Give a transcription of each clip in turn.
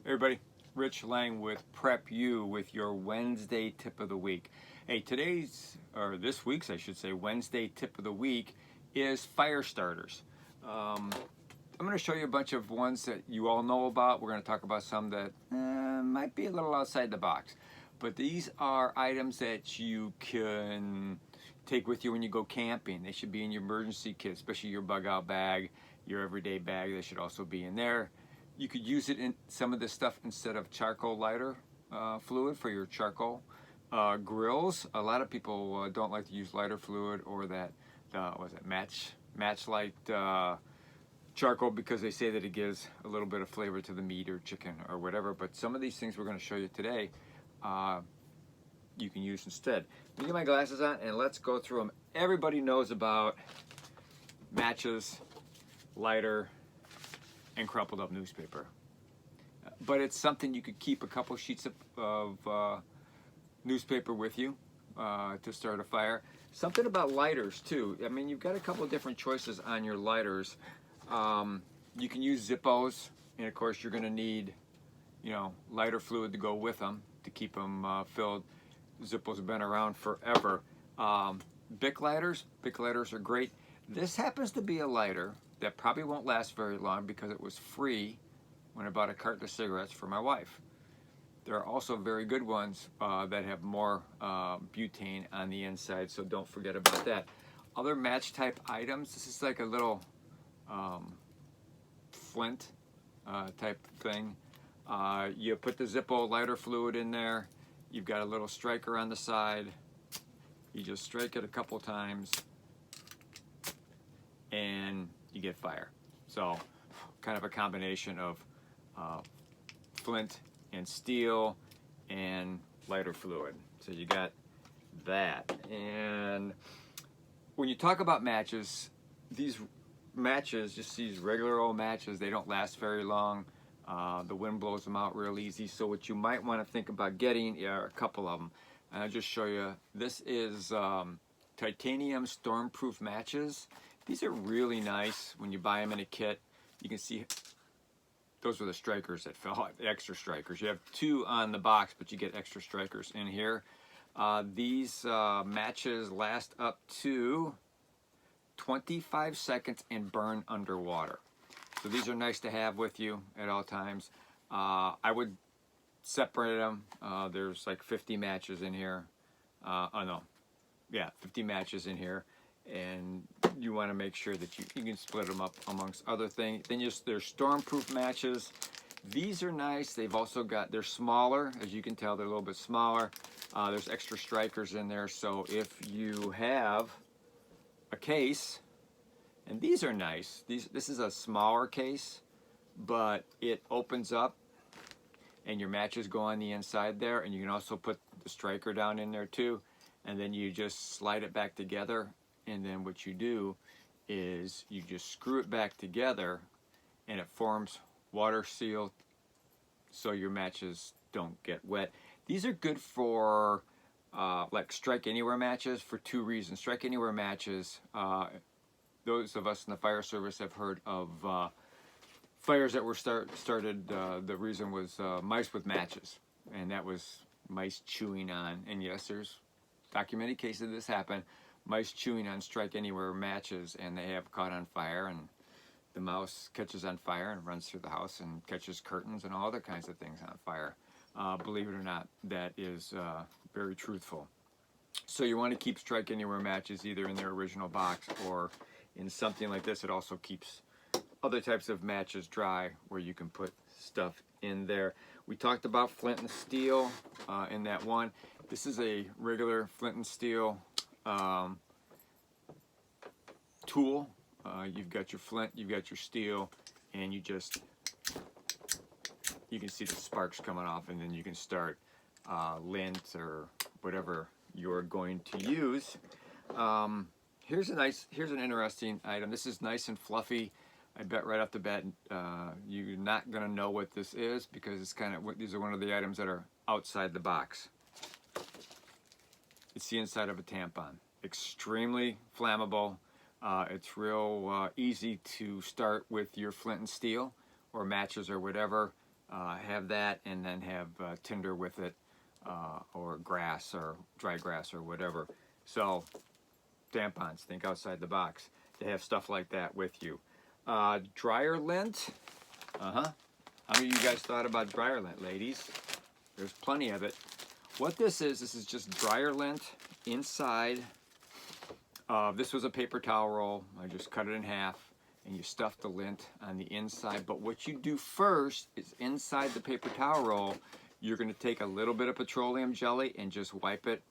Everybody, Rich Lang with Prep U with your Wednesday tip of the week. Hey, this week's, I should say, Wednesday tip of the week is fire starters. I'm going to show you a bunch of ones that you all know about. We're going to talk about some that might be a little outside the box. But these are items that you can take with you when you go camping. They should be in your emergency kit, especially your bug out bag, your everyday bag. They should also be in there. You could use it in some of this stuff instead of charcoal lighter fluid for your charcoal grills. A lot of people don't like to use lighter fluid or that matchlight charcoal because they say that it gives a little bit of flavor to the meat or chicken or whatever. But some of these things we're going to show you today you can use instead. Let me get my glasses on and let's go through them. Everybody knows about matches, lighter, and crumpled up newspaper. But it's something you could keep a couple sheets of newspaper with you to start a fire. Something about lighters too. I mean, you've got a couple of different choices on your lighters. You can use Zippos, and of course you're gonna need, lighter fluid to go with them to keep them filled. Zippos have been around forever. Bic lighters are great. This happens to be a lighter that probably won't last very long because it was free when I bought a carton of cigarettes for my wife. There are also very good ones that have more butane on the inside, so don't forget about that. Other match type items, this is like a little flint type thing. You put the Zippo lighter fluid in there. You've got a little striker on the side. You just strike it a couple times and you get fire. So kind of a combination of flint and steel and lighter fluid. So you got that. And when you talk about matches, these matches, just these regular old matches, they don't last very long. The wind blows them out real easy. So what you might want to think about getting are a couple of them. And I'll just show you. This is titanium stormproof matches. These are really nice when you buy them in a kit. You can see those were the strikers that fell out, the extra strikers. You have two on the box, but you get extra strikers in here. These matches last up to 25 seconds and burn underwater. So these are nice to have with you at all times. I would separate them. There's like 50 matches in here. 50 matches in here. And you want to make sure that you can split them up amongst other things. Then there's stormproof matches. These are nice. They've also they're smaller. As you can tell, they're a little bit smaller. There's extra strikers in there. So if you have a case, and these are nice. This is a smaller case, but it opens up and your matches go on the inside there. And you can also put the striker down in there too. And then you just slide it back together. And then what you do is you just screw it back together and it forms water seal so your matches don't get wet. These are good for like strike anywhere matches for two reasons. Strike anywhere matches, those of us in the fire service have heard of fires that were started, the reason was mice with matches, and that was mice chewing on, and yes, there's documented cases of this happen. Mice chewing on strike anywhere matches, and they have caught on fire, and the mouse catches on fire and runs through the house and catches curtains and all other kinds of things on fire. Believe it or not, that is very truthful. So you want to keep strike anywhere matches either in their original box or in something like this. It also keeps other types of matches dry where you can put stuff in there. We talked about flint and steel in that one. This is a regular flint and steel tool. You've got your flint, you've got your steel, and you can see the sparks coming off, and then you can start lint or whatever you're going to use. Here's an interesting item. This is nice and fluffy. I bet right off the bat you're not gonna know what this is because these are one of the items that are outside the box. It's the inside of a tampon. Extremely flammable. It's real easy to start with your flint and steel or matches or whatever. have that, and then have tinder with it, or grass or dry grass or whatever. So tampons, think outside the box. They have stuff like that with you. Dryer lint. How many of you guys thought about dryer lint, ladies? There's plenty of it. What this is just dryer lint inside. This was a paper towel roll. I just cut it in half, and you stuff the lint on the inside. But what you do first is inside the paper towel roll, you're going to take a little bit of petroleum jelly and just wipe it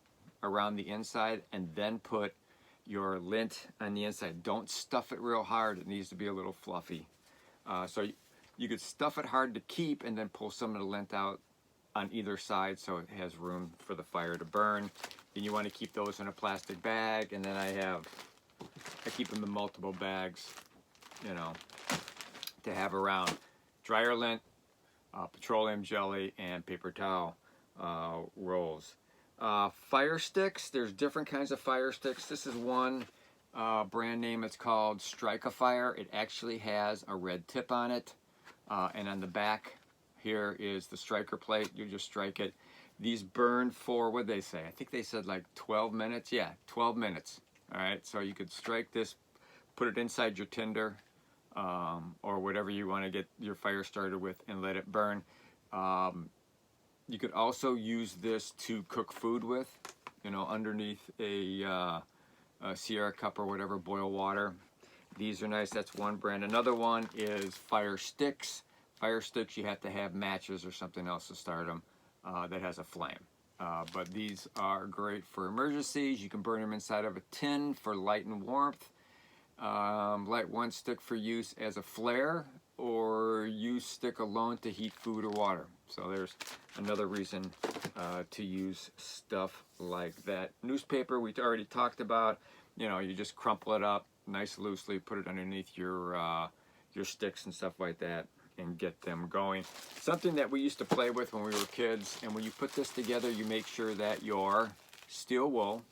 around the inside, and then put your lint on the inside. Don't stuff it real hard. It needs to be a little fluffy. So you could stuff it hard to keep, and then pull some of the lint out on either side so it has room for the fire to burn. Then you want to keep those in a plastic bag, and then I keep them in multiple bags, you know, to have around. Dryer lint, petroleum jelly, and paper towel rolls. Fire sticks, there's different kinds of fire sticks. This is one brand name. It's called Strike-A-Fire. It actually has a red tip on it, and on the back here is the striker plate. You just strike it. These burn for, what did they say? I think they said like 12 minutes. Yeah, 12 minutes. All right, so you could strike this, put it inside your tinder, or whatever you want to get your fire started with, and let it burn. You could also use this to cook food with, you know, underneath a Sierra cup or whatever, boil water. These are nice. That's one brand. Another one is fire sticks. Fire sticks, you have to have matches or something else to start them that has a flame. But these are great for emergencies. You can burn them inside of a tin for light and warmth. Light one stick for use as a flare, or use stick alone to heat food or water. So there's another reason to use stuff like that. Newspaper, we already talked about. You know, you just crumple it up nice loosely, put it underneath your sticks and stuff like that, and get them going. Something that we used to play with when we were kids, and when you put this together, you make sure that your steel wool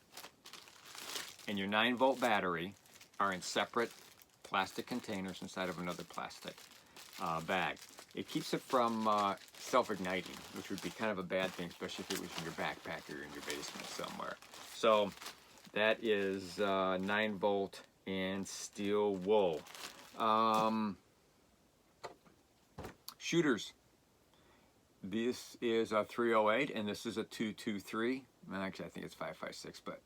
and your 9-volt battery are in separate plastic containers inside of another plastic bag. It keeps it from self-igniting, which would be kind of a bad thing, especially if it was in your backpack or in your basement somewhere. So that is 9-volt and steel wool. Shooters. This is a 308, and this is a 223. Actually, I think it's 556, but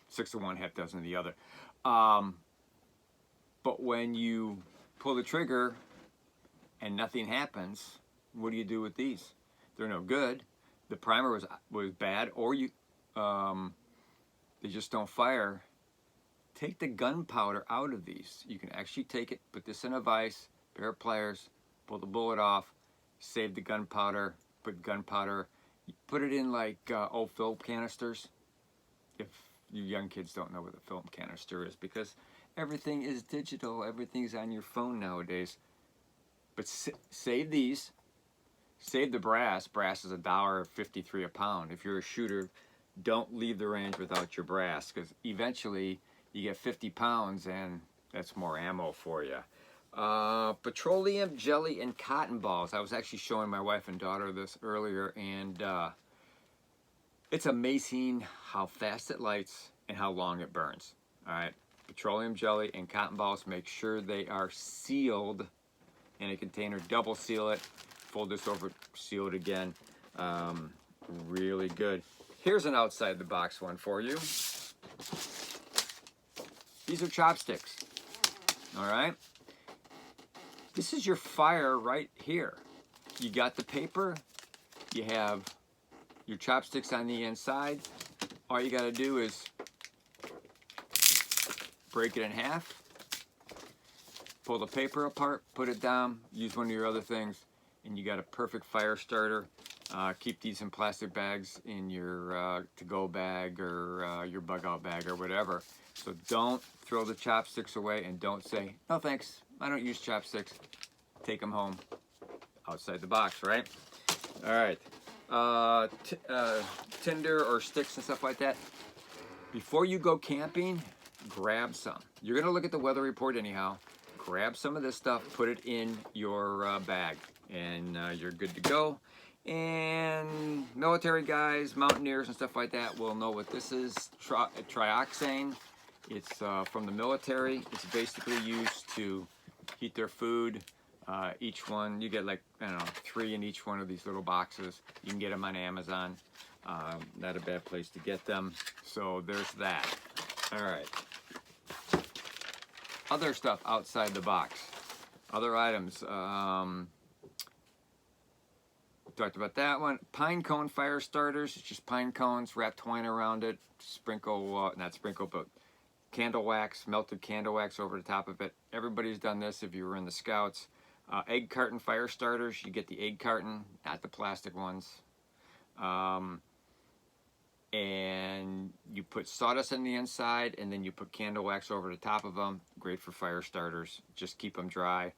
6 of one, half dozen of the other. But when you pull the trigger and nothing happens, what do you do with these? They're no good. The primer was bad, or they just don't fire. Take the gunpowder out of these. You can actually take it, put this in a vise, pair of pliers, pull the bullet off, save the gunpowder, put gunpowder, put it in like old film canisters. If you young kids don't know what a film canister is, because everything is digital, everything's on your phone nowadays. But save these, save the brass. Brass is $1.53 a pound. If you're a shooter, don't leave the range without your brass, because eventually you get 50 pounds and that's more ammo for you. Petroleum jelly and cotton balls. I was actually showing my wife and daughter this earlier, and it's amazing how fast it lights and how long it burns. All right, petroleum jelly and cotton balls, make sure they are sealed in a container. Double seal it, fold this over, seal it again. Really good. Here's an outside the box one for you. These are chopsticks. All right, this is your fire right here. You got the paper, you have your chopsticks on the inside. All you got to do is break it in half, pull the paper apart, put it down, use one of your other things, and you got a perfect fire starter. Keep these in plastic bags in your to-go bag or your bug-out bag or whatever. So don't throw the chopsticks away, and don't say, no thanks, I don't use chopsticks. Take them home outside the box, right? All right. Tinder or sticks and stuff like that. Before you go camping, grab some. You're going to look at the weather report anyhow. Grab some of this stuff, put it in your bag. and you're good to go. And military guys, mountaineers and stuff like that will know what this is. Trioxane. It's from the military. It's basically used to heat their food. Each one, you get like, I don't know, 3 in each one of these little boxes. You can get them on Amazon. Not a bad place to get them. So there's that. All right. Other stuff outside the box. Other items. Talked about that one. Pine cone fire starters. It's just pine cones, wrap twine around it, sprinkle, not sprinkle, but candle wax, melted candle wax over the top of it. Everybody's done this if you were in the Scouts. Egg carton fire starters. You get the egg carton, not the plastic ones. And you put sawdust on the inside, and then you put candle wax over the top of them. Great for fire starters. Just keep them dry.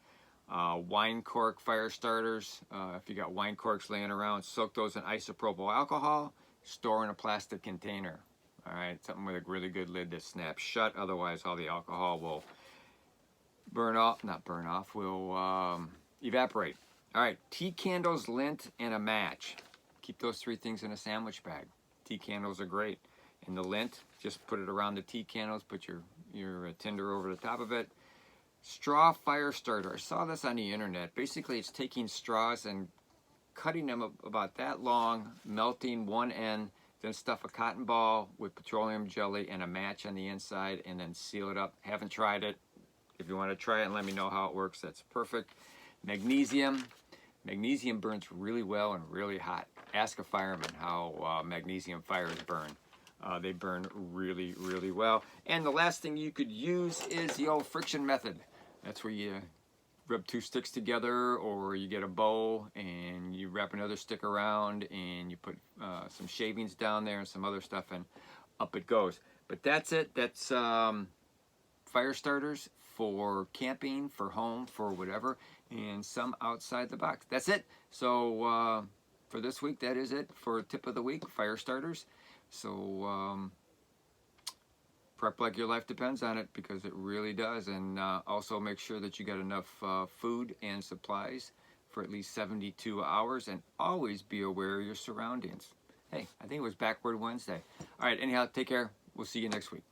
Wine cork fire starters. If you got wine corks laying around, soak those in isopropyl alcohol. Store in a plastic container. All right, something with a really good lid that snaps shut. Otherwise, all the alcohol will will evaporate. All right, tea candles, lint, and a match. Keep those 3 things in a sandwich bag. Tea candles are great. And the lint, just put it around the tea candles. Put your tinder over the top of it. Straw fire starter. I saw this on the internet. Basically, it's taking straws and cutting them about that long, melting one end, then stuff a cotton ball with petroleum jelly and a match on the inside, and then seal it up. Haven't tried it. If you want to try it and let me know how it works, that's perfect. Magnesium. Magnesium burns really well and really hot. Ask a fireman how magnesium fires burn. They burn really, really well. And the last thing you could use is the old friction method. That's where you rub 2 sticks together, or you get a bow and you wrap another stick around and you put some shavings down there and some other stuff, and up it goes. But that's it. That's fire starters for camping, for home, for whatever, and some outside the box. That's it. So for this week, that is it for tip of the week, fire starters. So prep like your life depends on it, because it really does. And also make sure that you got enough food and supplies for at least 72 hours, and always be aware of your surroundings. Hey, I think it was Backward Wednesday. All right, anyhow, take care. We'll see you next week.